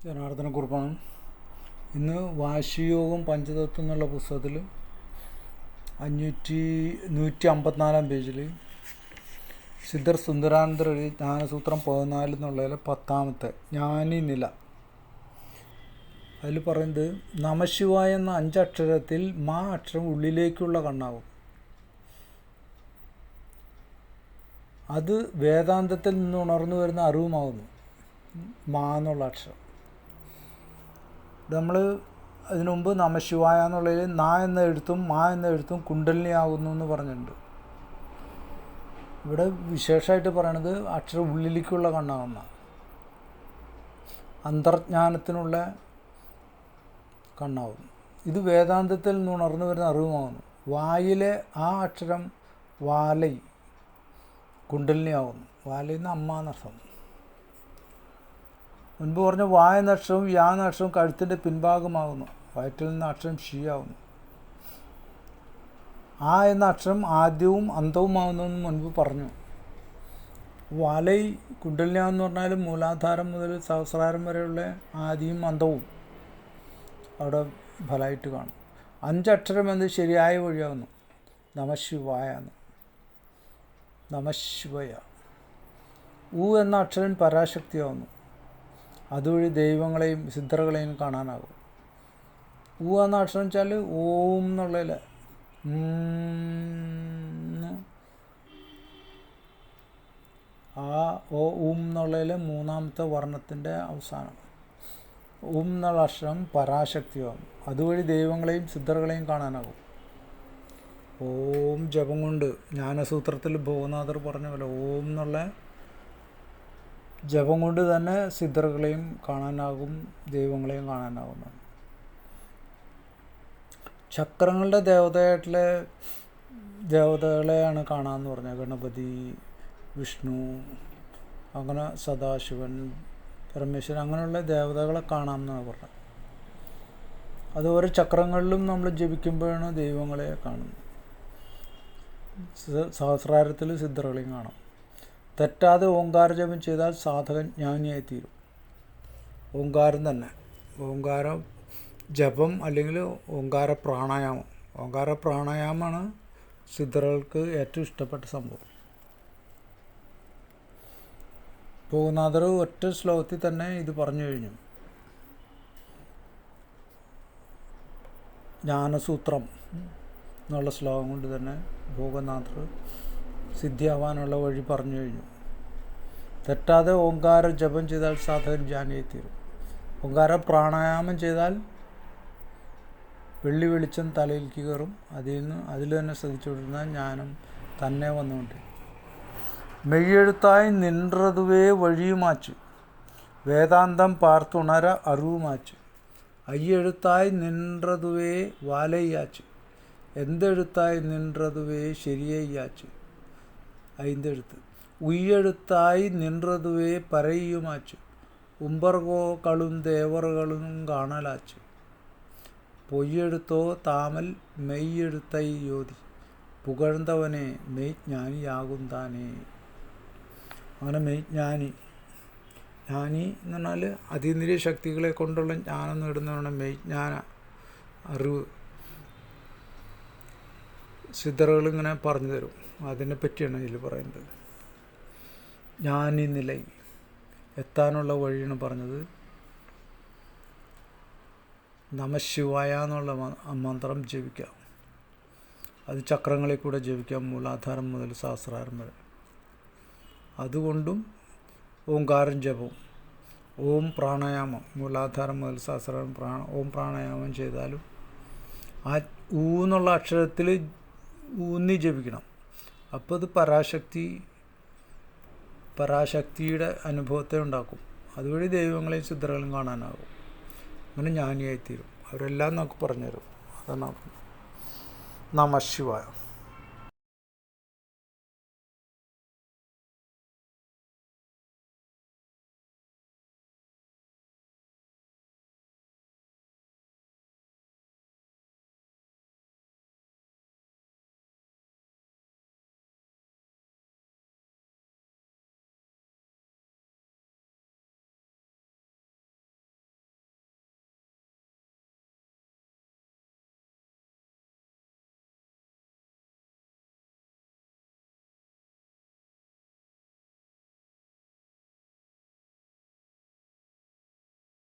ജനാർദ്ദനക്കുറുപ്പാണ്. ഇന്ന് വാശിയോഗം പഞ്ചതത്വം എന്നുള്ള പുസ്തകത്തിൽ 154 പേജിൽ സിദ്ധർ സുന്ദരാനന്ദർ എഴുതി ജ്ഞാനസൂത്രം 14 എന്നുള്ളതിൽ 10ാമത്തെ ജ്ഞാനി നില. അതിൽ പറയുന്നത് നമശിവായ എന്ന 5 അക്ഷരത്തിൽ മാ അക്ഷരം ഉള്ളിലേക്കുള്ള കണ്ണാവും. അത് വേദാന്തത്തിൽ നിന്ന് ഉണർന്നു വരുന്ന അറിവുമാകുന്നു മാ എന്നുള്ള അക്ഷരം. നമ്മൾ അതിനു മുമ്പ് നമശിവായ എന്നുള്ളതിൽ നാ എന്ന എഴുത്തും മാ എന്ന എഴുത്തും കുണ്ടലിനി ആകുന്നു എന്ന് പറഞ്ഞിട്ടുണ്ട്. ഇവിടെ വിശേഷമായിട്ട് പറയണത് അക്ഷരം ഉള്ളിലേക്കുള്ള കണ്ണാകുന്ന അന്തർജ്ഞാനത്തിനുള്ള കണ്ണാകുന്നു. ഇത് വേദാന്തത്തിൽ നിന്ന് ഉണർന്നു വരുന്ന അറിവുമാകുന്നു. വായിലെ ആ അക്ഷരം വാലൈ കുണ്ടലിനി ആകുന്നു. വാലയിൽ നിന്ന് അമ്മ എന്നർത്ഥം. മുൻപ് പറഞ്ഞ വാ എന്ന അക്ഷരവും യാ എന്ന അക്ഷരവും കഴുത്തിൻ്റെ പിൻഭാഗമാകുന്നു. വയറ്റിൽ നിന്ന് അക്ഷരം ഷീയാവുന്നു. ആ എന്ന അക്ഷരം ആദ്യവും അന്തവുമാകുന്നെന്ന് മുൻപ് പറഞ്ഞു. വാലൈ കുണ്ടലിനിയാവെന്ന് പറഞ്ഞാൽ മൂലാധാരം മുതൽ സഹസ്രാരം വരെയുള്ള ആദിയും അന്തവും അവിടെ ഫലമായിട്ട് കാണും. 5 അക്ഷരം എന്നത് ശരിയായ വഴിയാവുന്നു. നമശിവായ എന്ന്. നമശിവയ. ഊ എന്ന അക്ഷരം പരാശക്തിയാവുന്നു. അതുവഴി ദൈവങ്ങളെയും സിദ്ധറുകളെയും കാണാനാകും. ഊ എന്ന അക്ഷരം വെച്ചാൽ ഓം എന്നുള്ളതിൽ ആ ഓ ഊം എന്നുള്ളതിൽ 3ാമത്തെ വർണ്ണത്തിൻ്റെ അവസാനം ഊം എന്നുള്ള അക്ഷരം പരാശക്തിയാകും. അതുവഴി ദൈവങ്ങളെയും സിദ്ധറുകളെയും കാണാനാകും. ഓം ജപം കൊണ്ട് ജ്ഞാനസൂത്രത്തിൽ ഭോഗനാഥർ പറഞ്ഞ പോലെ ഓം എന്നുള്ള ജപം കൊണ്ട് തന്നെ സിദ്ധറുകളെയും കാണാനാകും, ദൈവങ്ങളെയും കാണാനാകുന്നു. ചക്രങ്ങളുടെ ദേവതകളെയാണ് കാണാമെന്ന് പറഞ്ഞത്. ഗണപതി, വിഷ്ണു, അങ്ങനെ സദാശിവൻ, പരമേശ്വരൻ, അങ്ങനെയുള്ള ദേവതകളെ കാണാമെന്നാണ് പറഞ്ഞത്. അത് ഓരോ ചക്രങ്ങളിലും നമ്മൾ ജപിക്കുമ്പോഴാണ് ദൈവങ്ങളെ കാണുന്നത്. സഹസ്രാരത്തിൽ സിദ്ധറുകളെയും കാണാം. തെറ്റാതെ ഓങ്കാര ജപം ചെയ്താൽ സാധകൻ ജ്ഞാനിയായിത്തീരും. ഓങ്കാരം തന്നെ, ഓങ്കാരം ജപം അല്ലെങ്കിൽ ഓങ്കാര പ്രാണായാമം. ഓങ്കാര പ്രാണായാമമാണ് സിദ്ധറുകൾക്ക് ഏറ്റവും ഇഷ്ടപ്പെട്ട സംഭവം. ഭോഗനാഥർ ഒറ്റ ശ്ലോകത്തിൽ തന്നെ ഇത് പറഞ്ഞു കഴിഞ്ഞു. ജ്ഞാനസൂത്രം എന്നുള്ള ശ്ലോകം കൊണ്ട് തന്നെ ഭോഗനാഥർ സിദ്ധിയാവാനുള്ള വഴി പറഞ്ഞു കഴിഞ്ഞു. തെറ്റാതെ ഓങ്കാര ജപം ചെയ്താൽ സാധകൻ ജ്ഞാനിയായിത്തീരും. ഓങ്കാര പ്രാണായാമം ചെയ്താൽ വെള്ളി വെളിച്ചം തലയിലേക്ക് കയറും. അതിൽ തന്നെ ശ്രദ്ധിച്ചുകൊണ്ടിരുന്ന ജ്ഞാനം തന്നെ വന്നുകൊണ്ട് മെയ്യെഴുത്തായി നിன்றതുവേ വഴിയുമാച്ചു വേദാന്തം പാർത്തുണര അറിവുമാച്ചു അയ്യെഴുത്തായി നിன்றതുവേ വാലയ്യാച്ചു എന്തെഴുത്തായി നിன்றതുവേ ശരിയയ്യാച്ചു ஐந்தெழுத்து உய்யெழுத்தாய் நின்றதுவே பறையுமாச்சு உம்பர்கோக்களும் தேவர்களும் காணலாச்சு பொய்யெழுத்தோ தாமல் மெய்யெഴുத்தை യോതി പുകഴ്ന്നവനെ മെയ്ജ്ഞാനിയാകുന്താനേ. അങ്ങനെ മെയ്ജ്ഞാനി, ജ്ഞാനി എന്ന് പറഞ്ഞാൽ അതീന്ദ്രിയ ശക്തികളെ കൊണ്ടുള്ള ജ്ഞാനം നേടുന്നതാണ് മെയ്ജ്ഞാന അറിവ്. സിദ്ധറുകളിങ്ങനെ പറഞ്ഞു തരും. അതിനെ പറ്റിയാണ് ഇതിൽ പറയുന്നത്. ജ്ഞാനി നില എത്താനുള്ള വഴിയാണ് പറഞ്ഞത്. നമശിവായ എന്നുള്ള മന്ത്രം ജപിക്കാം. അത് ചക്രങ്ങളിൽ കൂടെ ജപിക്കാം, മൂലാധാരം മുതൽ സഹസ്രാരം വരെ. അതുകൊണ്ടും ഓംകാരം ജപം, ഓം പ്രാണായാമം, മൂലാധാരം മുതൽ സഹസ്രാരം ഓം പ്രാണായാമം ചെയ്താലും ആ ഊ എന്നുള്ള അക്ഷരത്തിൽ ഊന്നി ജപിക്കണം. അപ്പോൾ അത് പരാശക്തിയുടെ അനുഭവത്തെ ഉണ്ടാക്കും. അതുവഴി ദൈവങ്ങളെയും സിദ്ധറുകളും കാണാനാകും. അങ്ങനെ ജ്ഞാനിയായിത്തീരും. അവരെല്ലാം നമുക്ക് പറഞ്ഞുതരും. അതാണ് നമഃശിവായ.